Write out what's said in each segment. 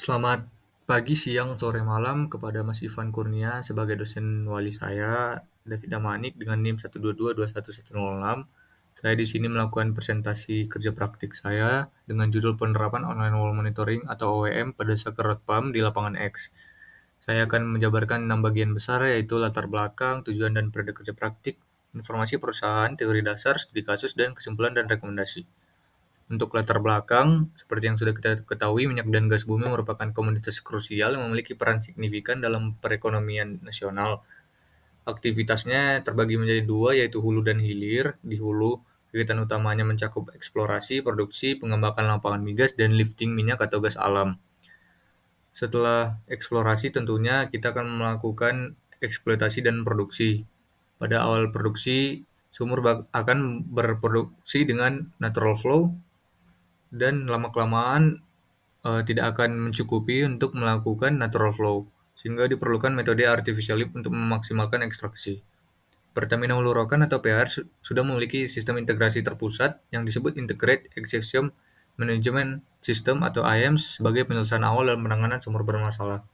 Selamat pagi, siang, sore, malam kepada Mas Ivan Kurnia sebagai dosen wali saya, David Damanik dengan NIM 122211106. Saya di sini melakukan presentasi kerja praktik saya dengan judul Penerapan Online Wall Monitoring atau OWM pada Sakerot PAM di lapangan X. Saya akan menjabarkan 6 bagian besar, yaitu latar belakang, tujuan dan periode kerja praktik, informasi perusahaan, teori dasar, studi kasus, dan kesimpulan dan rekomendasi. Untuk latar belakang, seperti yang sudah kita ketahui, minyak dan gas bumi merupakan komoditas krusial yang memiliki peran signifikan dalam perekonomian nasional. Aktivitasnya terbagi menjadi dua, yaitu hulu dan hilir. Di hulu, kegiatan utamanya mencakup eksplorasi, produksi, pengembangan lapangan migas, dan lifting minyak atau gas alam. Setelah eksplorasi, tentunya kita akan melakukan eksploitasi dan produksi. Pada awal produksi, sumur akan berproduksi dengan natural flow, dan lama-kelamaan tidak akan mencukupi untuk melakukan natural flow, sehingga diperlukan metode artificial lift untuk memaksimalkan ekstraksi. Pertamina Hulu Rokan atau PR sudah memiliki sistem integrasi terpusat yang disebut Integrated Extraction Management System atau IAMS sebagai penyelesaian awal dalam penanganan sumber bermasalah.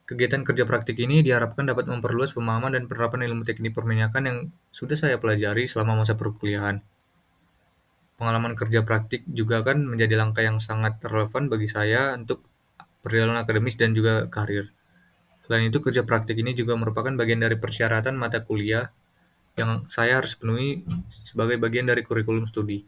Kegiatan kerja praktik ini diharapkan dapat memperluas pemahaman dan penerapan ilmu teknik perminyakan yang sudah saya pelajari selama masa perkuliahan. Pengalaman kerja praktik juga kan menjadi langkah yang sangat relevan bagi saya untuk perjalanan akademis dan juga karir. Selain itu, kerja praktik ini juga merupakan bagian dari persyaratan mata kuliah yang saya harus penuhi sebagai bagian dari kurikulum studi.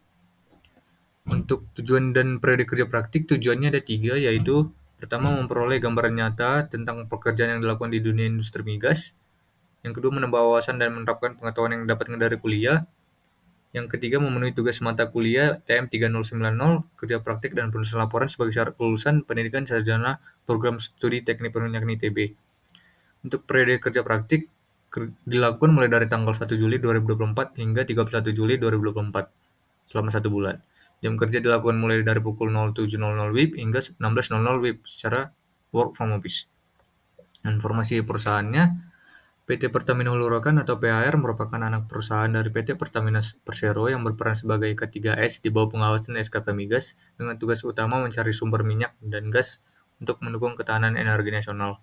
Untuk tujuan dan periode kerja praktik, tujuannya ada 3, yaitu pertama, memperoleh gambaran nyata tentang pekerjaan yang dilakukan di dunia industri migas. Yang kedua, menambah wawasan dan menerapkan pengetahuan yang didapatkan dari kuliah. Yang ketiga, memenuhi tugas mata kuliah TM 3090, kerja praktik dan penulisan laporan sebagai syarat kelulusan pendidikan sarjana program studi teknik perminyakan ITB. Untuk periode kerja praktik dilakukan mulai dari tanggal 1 Juli 2024 hingga 31 Juli 2024 selama 1 bulan. Jam kerja dilakukan mulai dari pukul 07.00 WIB hingga 16.00 WIB secara work from office. Informasi perusahaannya, PT Pertamina Hulu Rokan atau PHR merupakan anak perusahaan dari PT Pertamina Persero yang berperan sebagai K3S di bawah pengawasan SKK Migas dengan tugas utama mencari sumber minyak dan gas untuk mendukung ketahanan energi nasional.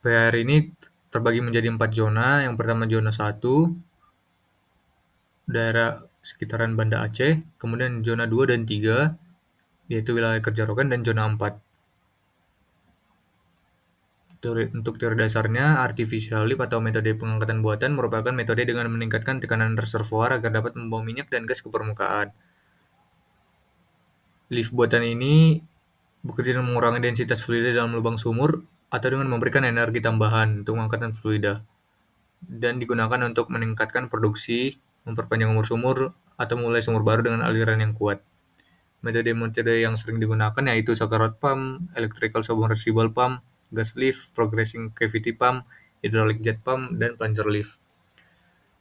PHR ini terbagi menjadi 4 zona. Yang pertama zona 1, daerah sekitaran Banda Aceh, kemudian zona 2 dan 3, yaitu wilayah kerja Rokan, dan zona 4. Untuk teori dasarnya, artificial lift atau metode pengangkatan buatan merupakan metode dengan meningkatkan tekanan reservoir agar dapat membawa minyak dan gas ke permukaan. Lift buatan ini bekerja dengan mengurangi densitas fluida dalam lubang sumur atau dengan memberikan energi tambahan untuk mengangkatkan fluida, dan digunakan untuk meningkatkan produksi, memperpanjang umur sumur, atau memulai sumur baru dengan aliran yang kuat. Metode-metode yang sering digunakan yaitu Sakerot Pump, Electrical Submersible Pump, Gas Lift, Progressing Cavity Pump, Hydraulic Jet Pump, dan Plunger Lift.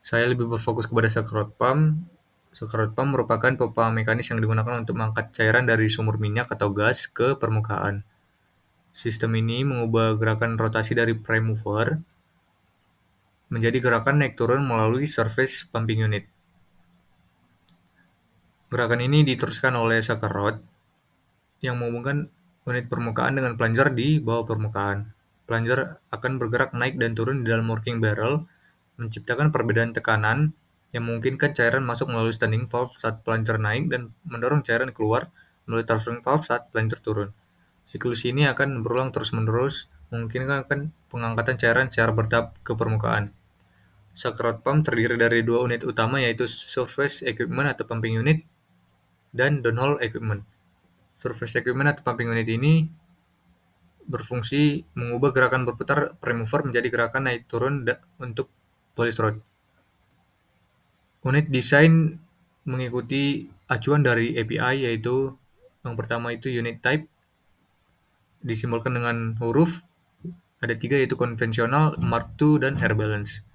Saya lebih berfokus kepada Sakerot Pump. Sakerot Pump merupakan pompa mekanis yang digunakan untuk mengangkat cairan dari sumur minyak atau gas ke permukaan. Sistem ini mengubah gerakan rotasi dari prime mover menjadi gerakan naik turun melalui surface pumping unit. Gerakan ini diteruskan oleh Sakerot yang menghubungkan unit permukaan dengan plunger di bawah permukaan. Plunger akan bergerak naik dan turun di dalam working barrel, menciptakan perbedaan tekanan yang memungkinkan cairan masuk melalui standing valve saat plunger naik dan mendorong cairan keluar melalui traversing valve saat plunger turun. Siklus ini akan berulang terus-menerus, memungkinkan pengangkatan cairan secara bertahap ke permukaan. Sakerot pump terdiri dari 2 unit utama, yaitu surface equipment atau pumping unit dan downhole equipment. Surface equipment atau pumping unit ini berfungsi mengubah gerakan berputar prime mover menjadi gerakan naik turun untuk polish rod. Unit desain mengikuti acuan dari API, yaitu yang pertama itu unit type, disimbolkan dengan huruf. Ada 3, yaitu konvensional, Mark II, dan air balance.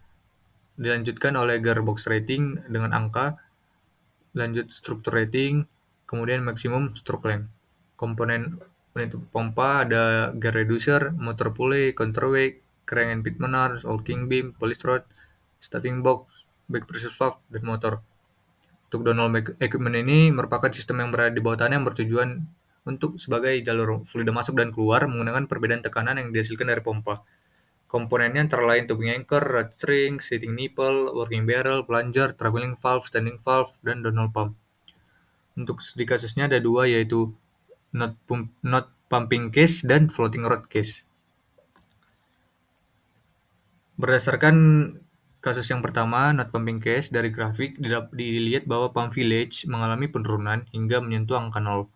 Dilanjutkan oleh gearbox rating dengan angka, lanjut struktur rating, kemudian maksimum stroke length. Komponen unit pompa ada gear reducer, motor pulley, counterweight, crank and pit menar, locking beam, polish rod, stuffing box, back pressure valve, dan motor. Untuk downhole equipment ini merupakan sistem yang berada di bawah tanah yang bertujuan untuk sebagai jalur fluida masuk dan keluar menggunakan perbedaan tekanan yang dihasilkan dari pompa. Komponennya antara lain tubing anchor, rod string, seating nipple, working barrel, plunger, traveling valve, standing valve, dan donor pump. Untuk di kasusnya ada dua, yaitu knot pumping case dan floating rod case. Berdasarkan kasus yang pertama, knot pumping case, dari grafik dilihat bahwa pump village mengalami penurunan hingga menyentuh angka 0.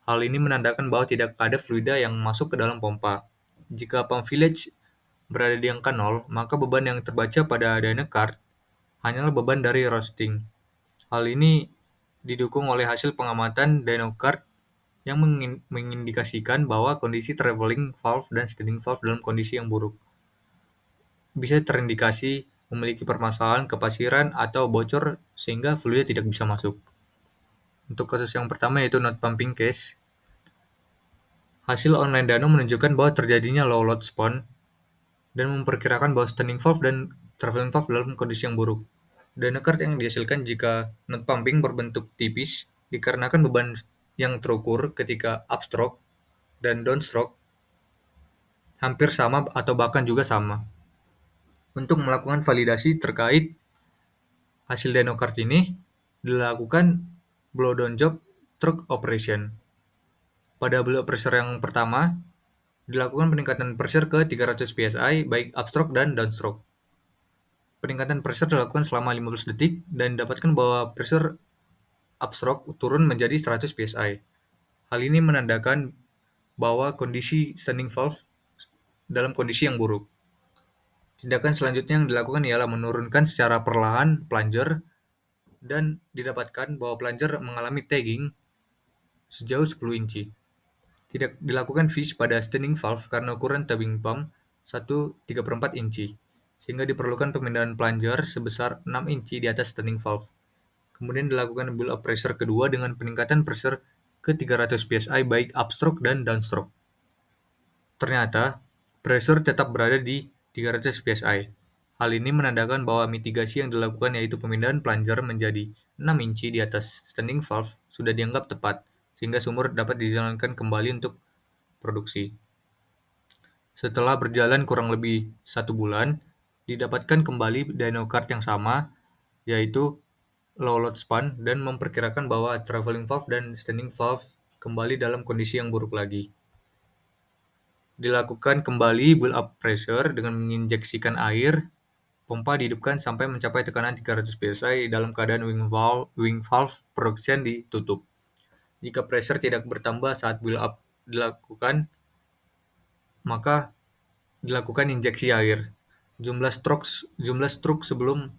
Hal ini menandakan bahwa tidak ada fluida yang masuk ke dalam pompa. Jika pump village berada di angka 0, maka beban yang terbaca pada dyno card hanyalah beban dari roasting. Hal ini didukung oleh hasil pengamatan dyno card yang mengindikasikan bahwa kondisi traveling valve dan standing valve dalam kondisi yang buruk. Bisa terindikasi memiliki permasalahan kepasiran atau bocor sehingga fluida tidak bisa masuk. Untuk kasus yang pertama yaitu knot pumping case, hasil online dyno menunjukkan bahwa terjadinya low load span dan memperkirakan bahwa standing valve dan traveling valve dalam kondisi yang buruk. Dyno card yang dihasilkan jika knot pumping berbentuk tipis dikarenakan beban yang terukur ketika upstroke dan downstroke hampir sama atau bahkan juga sama. Untuk melakukan validasi terkait hasil dyno card ini, dilakukan blow down job stroke operation. Pada blow pressure yang pertama, dilakukan peningkatan pressure ke 300 psi baik upstroke dan downstroke. Peningkatan pressure dilakukan selama 15 detik dan didapatkan bahwa pressure upstroke turun menjadi 100 psi. Hal ini menandakan bahwa kondisi standing valve dalam kondisi yang buruk. Tindakan selanjutnya yang dilakukan ialah menurunkan secara perlahan plunger dan didapatkan bahwa plunger mengalami tagging sejauh 10 inci. Tidak dilakukan fish pada standing valve karena ukuran tubing pump 1/3/4 inci, sehingga diperlukan pemindahan plunger sebesar 6 inci di atas standing valve. Kemudian dilakukan build up pressure kedua dengan peningkatan pressure ke 300 psi baik upstroke dan downstroke. Ternyata, pressure tetap berada di 300 psi. Hal ini menandakan bahwa mitigasi yang dilakukan yaitu pemindahan plunger menjadi 6 inci di atas standing valve sudah dianggap tepat, sehingga sumur dapat dijalankan kembali untuk produksi. Setelah berjalan kurang lebih 1 bulan, didapatkan kembali dyno card yang sama, yaitu low load span, dan memperkirakan bahwa traveling valve dan standing valve kembali dalam kondisi yang buruk lagi. Dilakukan kembali build up pressure dengan menginjeksikan air. Pompa dihidupkan sampai mencapai tekanan 300 psi dalam keadaan wing valve production ditutup. Jika pressure tidak bertambah saat build up dilakukan, maka dilakukan injeksi air. Jumlah stroke sebelum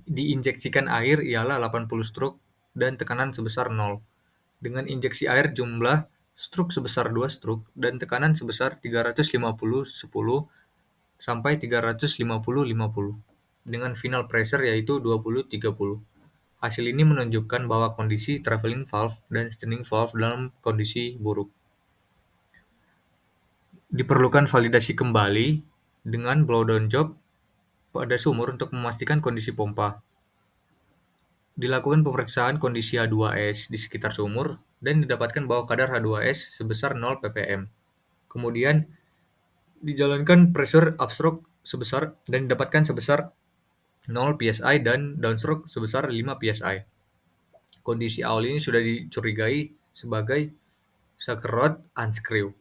diinjeksikan air ialah 80 stroke dan tekanan sebesar 0. Dengan injeksi air jumlah stroke sebesar 2 stroke dan tekanan sebesar 350/10 sampai 350/50 dengan final pressure yaitu 20/30. Hasil ini menunjukkan bahwa kondisi traveling valve dan standing valve dalam kondisi buruk. Diperlukan validasi kembali dengan blow down job pada sumur untuk memastikan kondisi pompa. Dilakukan pemeriksaan kondisi H2S di sekitar sumur dan didapatkan bahwa kadar H2S sebesar 0 ppm. Kemudian dijalankan pressure upstroke dan didapatkan sebesar 0 psi dan downstroke sebesar 5 psi. Kondisi awal ini sudah dicurigai sebagai sucker rod unscrew.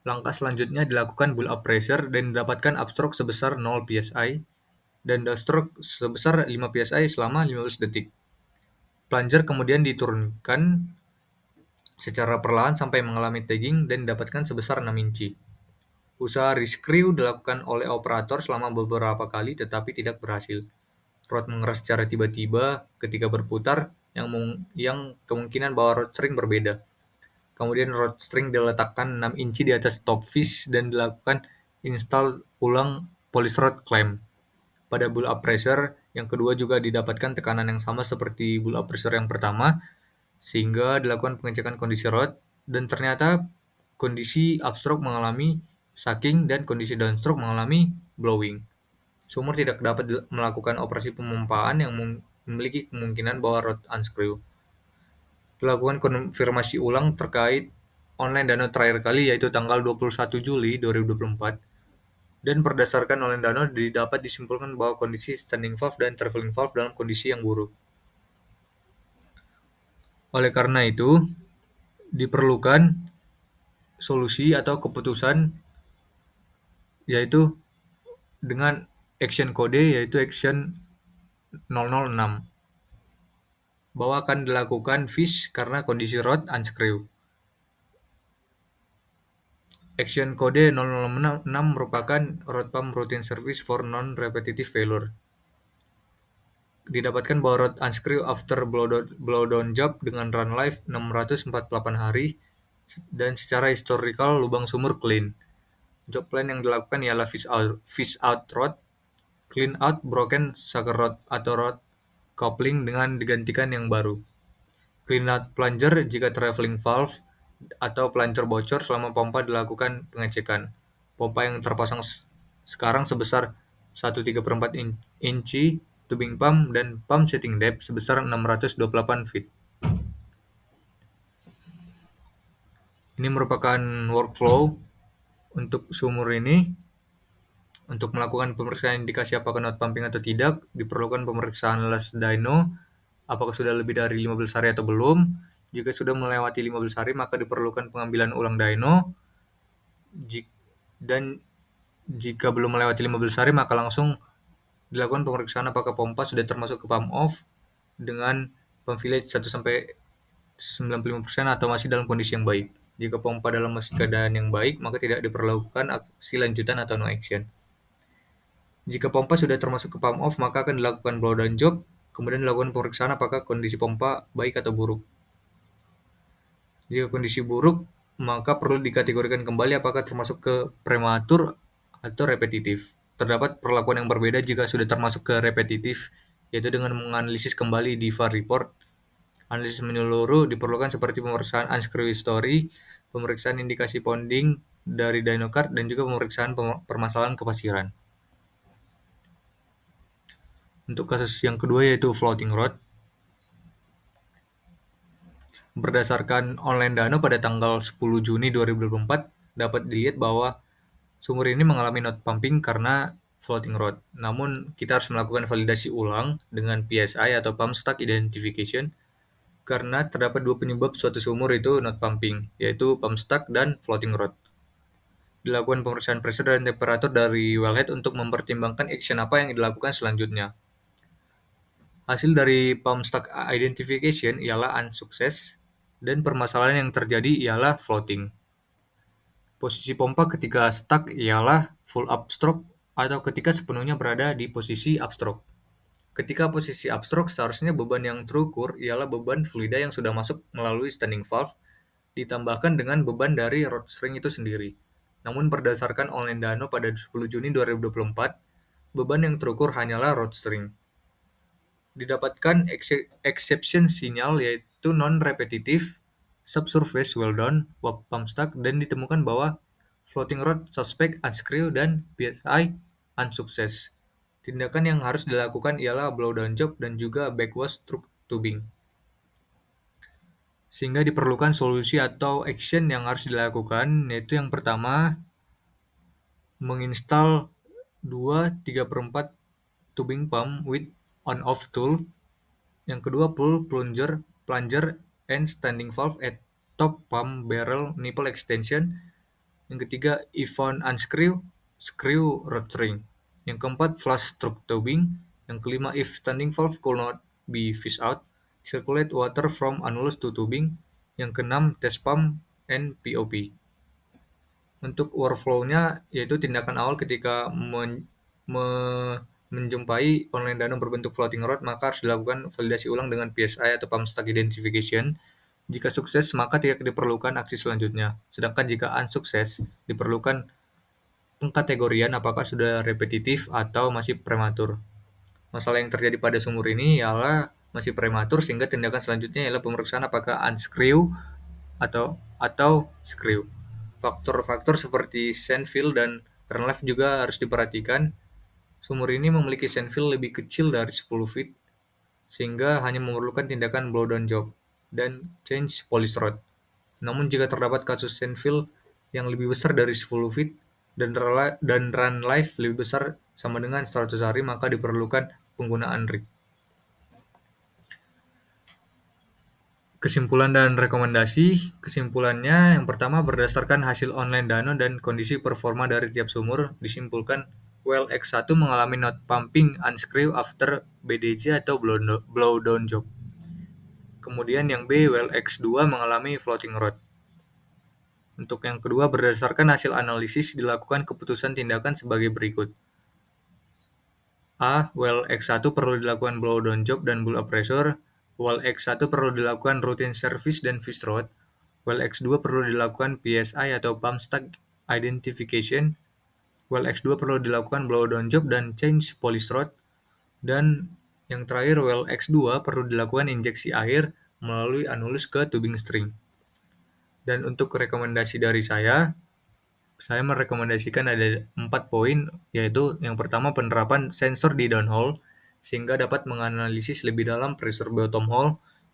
Langkah selanjutnya dilakukan build up pressure dan didapatkan upstroke sebesar 0 psi dan downstroke sebesar 5 psi selama 15 detik. Plunger kemudian diturunkan secara perlahan sampai mengalami tagging dan didapatkan sebesar 6 inci. Usaha rescrew dilakukan oleh operator selama beberapa kali tetapi tidak berhasil. Rod mengeras secara tiba-tiba ketika berputar yang kemungkinan bahwa rod string berbeda. Kemudian rod string diletakkan 6 inci di atas top fish dan dilakukan install ulang polish rod clamp. Pada build up pressure yang kedua juga didapatkan tekanan yang sama seperti build up pressure yang pertama, sehingga dilakukan pengecekan kondisi rod dan ternyata kondisi upstroke mengalami sucking dan kondisi downstroke mengalami blowing. Sumur tidak dapat melakukan operasi pemompaan yang memiliki kemungkinan bahwa rod unscrew. Dilakukan konfirmasi ulang terkait online dano terakhir kali yaitu tanggal 21 Juli 2024 dan berdasarkan online dano dapat disimpulkan bahwa kondisi standing valve dan traveling valve dalam kondisi yang buruk. Oleh karena itu, diperlukan solusi atau keputusan yaitu dengan action kode yaitu action 006 bahwa akan dilakukan fish karena kondisi rod unscrew. Action kode 006 merupakan rod pump routine service for non-repetitive failure. Didapatkan bahwa rod unscrew after blowdown job dengan run life 648 hari dan secara historical lubang sumur clean. Job plan yang dilakukan ialah fish out rod, clean out broken sucker rod atau rod coupling dengan digantikan yang baru. Clean out plunger jika traveling valve atau plunger bocor selama pompa dilakukan pengecekan. Pompa yang terpasang sekarang sebesar 1/3 inci, tubing pump, dan pump setting depth sebesar 628 feet. Ini merupakan workflow untuk sumur ini. Untuk melakukan pemeriksaan indikasi apakah not pumping atau tidak, diperlukan pemeriksaan last dyno, apakah sudah lebih dari 15 hari atau belum. Jika sudah melewati 15 hari, maka diperlukan pengambilan ulang dyno. Dan jika belum melewati 15 hari, maka langsung dilakukan pemeriksaan apakah pompa sudah termasuk ke pump off dengan pump village 1-95% atau masih dalam kondisi yang baik. Jika pompa dalam masih keadaan yang baik, maka tidak diperlakukan aksi lanjutan atau no action. Jika pompa sudah termasuk ke pump off, maka akan dilakukan blowdown job, kemudian dilakukan pemeriksaan apakah kondisi pompa baik atau buruk. Jika kondisi buruk, maka perlu dikategorikan kembali apakah termasuk ke prematur atau repetitif. Terdapat perlakuan yang berbeda jika sudah termasuk ke repetitif, yaitu dengan menganalisis kembali di VAR report. Analisis menyeluruh diperlukan seperti pemeriksaan unscrew history, pemeriksaan indikasi ponding dari dyno card, dan juga pemeriksaan permasalahan kepasiran. Untuk kasus yang kedua yaitu floating rod. Berdasarkan online dano pada tanggal 10 Juni 2024, dapat dilihat bahwa sumur ini mengalami not pumping karena floating rod. Namun, kita harus melakukan validasi ulang dengan PSI atau Pump Stack Identification karena terdapat dua penyebab suatu sumur itu not pumping, yaitu pump stack dan floating rod. Dilakukan pemeriksaan pressure dan temperatur dari wellhead untuk mempertimbangkan action apa yang dilakukan selanjutnya. Hasil dari pump stack identification ialah unsukses dan permasalahan yang terjadi ialah floating. Posisi pompa ketika stuck ialah full upstroke atau ketika sepenuhnya berada di posisi upstroke. Ketika posisi upstroke, seharusnya beban yang terukur ialah beban fluida yang sudah masuk melalui standing valve ditambahkan dengan beban dari rod string itu sendiri. Namun berdasarkan online dano pada 10 Juni 2024, beban yang terukur hanyalah rod string. Didapatkan exception sinyal yaitu non-repetitive, subsurface well done, pump stack, dan ditemukan bahwa floating rod suspect unscrew dan PSI unsukses. Tindakan yang harus dilakukan ialah blowdown job dan juga backwash tubing. Sehingga diperlukan solusi atau action yang harus dilakukan, yaitu yang pertama, menginstal 2/3/4 tubing pump with on-off tool. Yang kedua, pull plunger and standing valve at top pump barrel nipple extension. Yang ketiga, if found unscrew, screw rod string. Yang keempat, flush stroke tubing. Yang kelima, if standing valve could not be fished out, circulate water from annulus to tubing. Yang keenam, test pump and POP. Untuk workflow-nya, yaitu tindakan awal ketika menjumpai online dano berbentuk floating rod, maka harus dilakukan validasi ulang dengan PSI atau Pump Stack Identification. Jika sukses, maka tidak diperlukan aksi selanjutnya. Sedangkan jika unsukses, diperlukan pengkategorian apakah sudah repetitif atau masih prematur. Masalah yang terjadi pada sumur ini ialah masih prematur, sehingga tindakan selanjutnya ialah pemeriksaan apakah unscrew atau screw. Faktor-faktor seperti sand fill dan run life juga harus diperhatikan. Sumur ini memiliki sand fill lebih kecil dari 10 feet, sehingga hanya memerlukan tindakan blowdown job. dan change polish rod. Namun jika terdapat kasus sandfill yang lebih besar dari 10 feet dan run life lebih besar sama dengan 100 hari, maka diperlukan penggunaan rig. Kesimpulan dan rekomendasi. Kesimpulannya, yang pertama, berdasarkan hasil online dyno dan kondisi performa dari tiap sumur, disimpulkan well X1 mengalami not pumping unscrew after BDJ atau blow down job. Kemudian yang B, well X2 mengalami floating rod. Untuk yang kedua, berdasarkan hasil analisis, dilakukan keputusan tindakan sebagai berikut. A. Well X1 perlu dilakukan blow down job dan build up pressure. Well X1 perlu dilakukan routine service dan fish rod. Well X2 perlu dilakukan PSI atau pump stack identification. Well X2 perlu dilakukan blow down job dan change polish rod. Dan yang terakhir, well X2 perlu dilakukan injeksi air melalui anulus ke tubing string. Dan untuk rekomendasi dari saya merekomendasikan ada 4 poin, yaitu yang pertama, penerapan sensor di downhole sehingga dapat menganalisis lebih dalam pressure bottom hole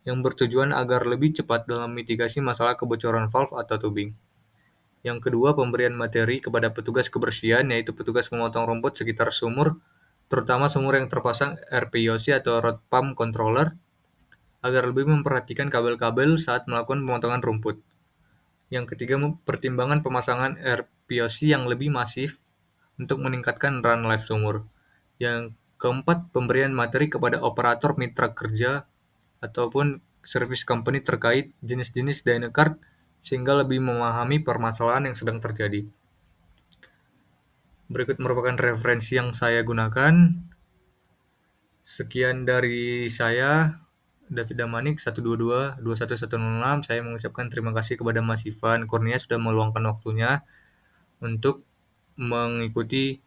yang bertujuan agar lebih cepat dalam mitigasi masalah kebocoran valve atau tubing. Yang kedua, pemberian materi kepada petugas kebersihan, yaitu petugas memotong rumput sekitar sumur, terutama sumur yang terpasang RPOC atau Rod Pump Controller, agar lebih memperhatikan kabel-kabel saat melakukan pemotongan rumput. Yang ketiga, pertimbangan pemasangan RPOC yang lebih masif untuk meningkatkan run life sumur. Yang keempat, pemberian materi kepada operator mitra kerja ataupun service company terkait jenis-jenis dyno card sehingga lebih memahami permasalahan yang sedang terjadi. Berikut merupakan referensi yang saya gunakan. Sekian dari saya, David Damanik, 122-21106. Saya mengucapkan terima kasih kepada Mas Ivan Kurnia sudah meluangkan waktunya untuk menghadiri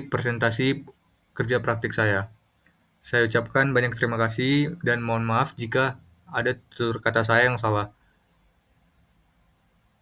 presentasi kerja praktik saya. Saya ucapkan banyak terima kasih dan mohon maaf jika ada tutur kata saya yang salah.